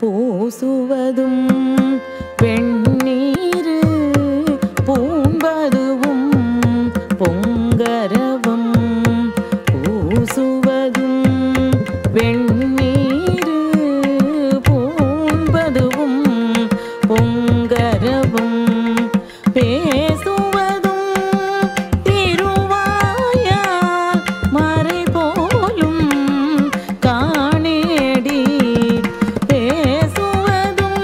பூசுவதும் வெண்ணீரு பூம்பதுவும் பொங்கரவம் பூசுவதும் வெண்ணீரு பூம்பதுவும் பொங்கரவம் பேசுவதும் திருவாயால் மறை போலும் காணேடி பேசுவதும்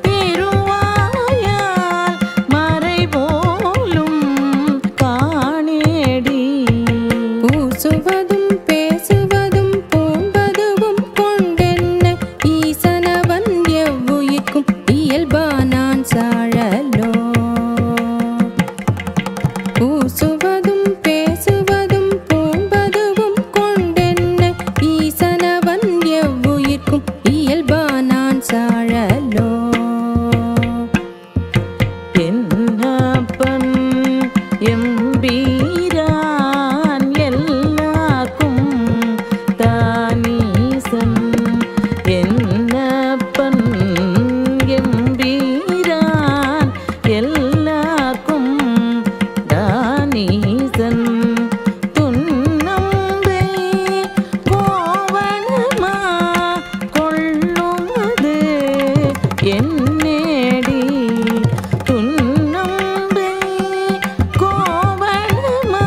திருவாயால் மறை போலும் காணேடி பூசுவதும் பேசுவதும் பூம்பதுவும் கொண்டென்ன ஈசனவன் எவ்வுயிர்க்கும் இயல்பானான் சாழலோ பூசுவதும் பேசுவதும் பூம்பதுவும் கொண்டென்ன ஈசனவன் எவ்வுயிர்க்கும் இயல்பானான் சாழலோ என்னப்பன் எம்பீரான் எல்லார்க்கும் தானீசன் என்னப்பன் எம்பீரான் எல்லார்க்கும் தானீசன் துன்னம்பே கோவணமா கொள்ளுமது என்னேடி துன்னம்பே கோவணமா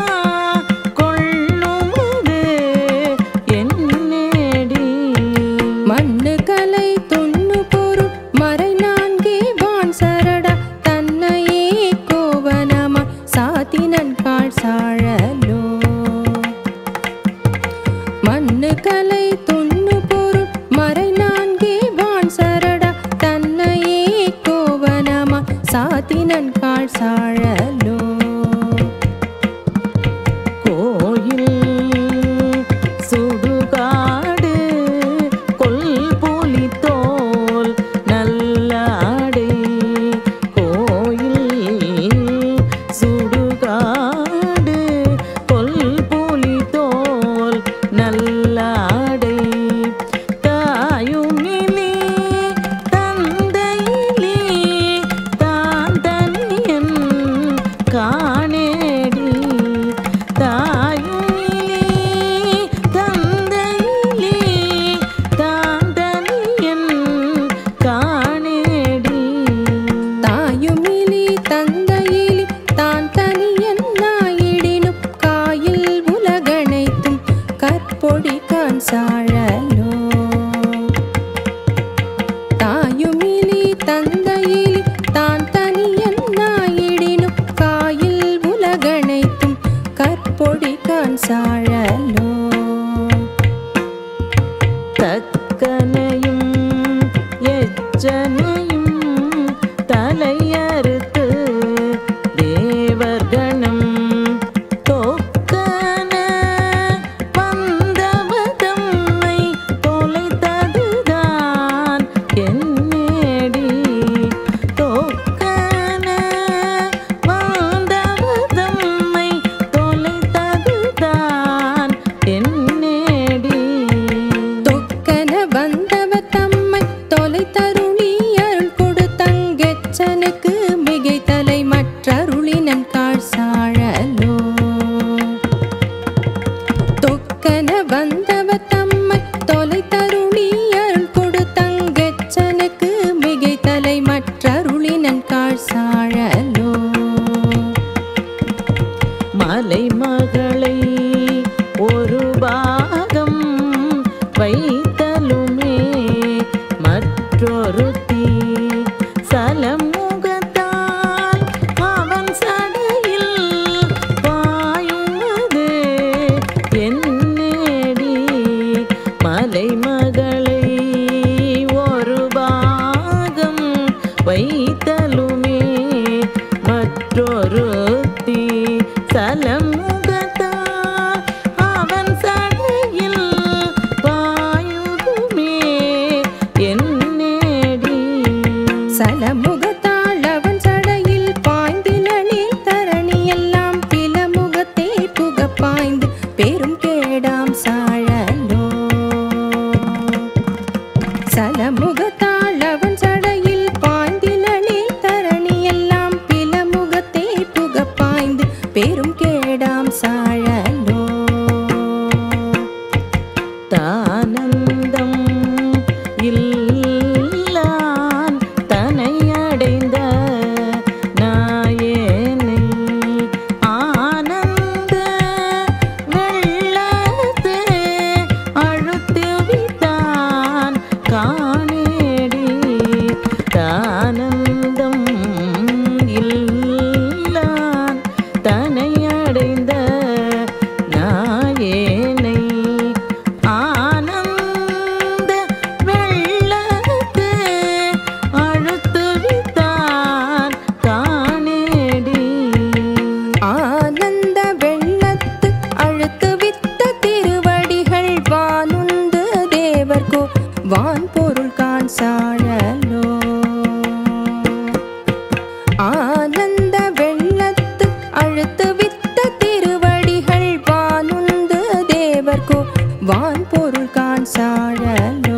கொள்ளுமது என்னேடி மண்ணு கலை துண்ணு பொருள் மறை நான்கே வான் சரடா தன்னையே கோவனமா சாத்தினன் கால் சாழலோ மண்ணு கலை துண்ணு பொருள் மறை நான்கே வான் சரடா தன்னையே கோவனமா சாத்தினன் கால் சாழலோ கோயில் சுடுகாடு கொல்புலி தோல் நல்லாடை கோயில் சுடுகாடு கொல்புலி தோல் நல்லாடை தாயுமிலி தந்தையிலி தாந்தனியன் காணேடி தாயுமிலி தந்தையிலி தாந்தனியன் காணேடி தாயுமிலி தந்தையிலி தான் தனியன் நாயிடினும் காயில் உலகனைத்தும் கற்பொடி கான் சாழலோ தாயுமிலி தந்தையிலி தான் தனியன் நாயிடினும் காயில் உலகனைத்தும் கற்பொடி கான் சாழலோ தக்கனையும் எச்சனையும் தலையறுத்து தேவர்கணம் தொக்கன வந்தவதம்மை தொலைத்ததுதான் என்னேடி தொக்கன வந்தவதம்மை தொலைத்ததுதான் என்னேடி தொக்கன வந்தவ தம்மை தொலை தருளி அருள் கொடுத்தங்கெச்சனுக்கு மிகை தலை மற்றருளினன் கால் சாழலோ தொக்கன வந்தவ தம்மை தொலை தருளி அருள் கொடுத்தங்கெச்சனுக்கு மிகை தலை மற்றருளினன் கால் சாழலோ மலைமகளை ஒரு பாகம் வைத்தலுமே மற்றொருத்தி சலமுகத்தால் அவன் சடையில் பாயுமது என்னேடி மலைமகளை ஒரு பாகம் வைத்தலுமே மற்றொருத்தி சலமுகத்தால் அவன் சடையில் பாயுதுமே என்னேடி சலமுகத்தால் அவன் சடையில் பாய்ந்தினே தரணி எல்லாம் பிலமுகத்தே புக பாய்ந்து பெரும் கேடாம் சாழலோ சலமுகத்தால் தானந்தம் இல்லான் தனை அடைந்த நாயேனை ஆனந்த வெள்ளத்தே அழுத்துவித்தான் காணேடி தானந்தம் இல்லான் தனை அடைந்த நாயேனை ஆனந்த வெள்ளத்தே அழுத்துவித்தான் காணேடி ஆனந்த வெள்ளத்து அழுத்துவித்த திருவடிகள் வானுந்து தேவர்கோ வான் பொருள் காண் சாழலோ ஆனந்த வெள்ளத்து அழுத்துவித்த திருவடிகள் வானுந்து தேவர்கோ வான் பொருள் காண் சாழலோ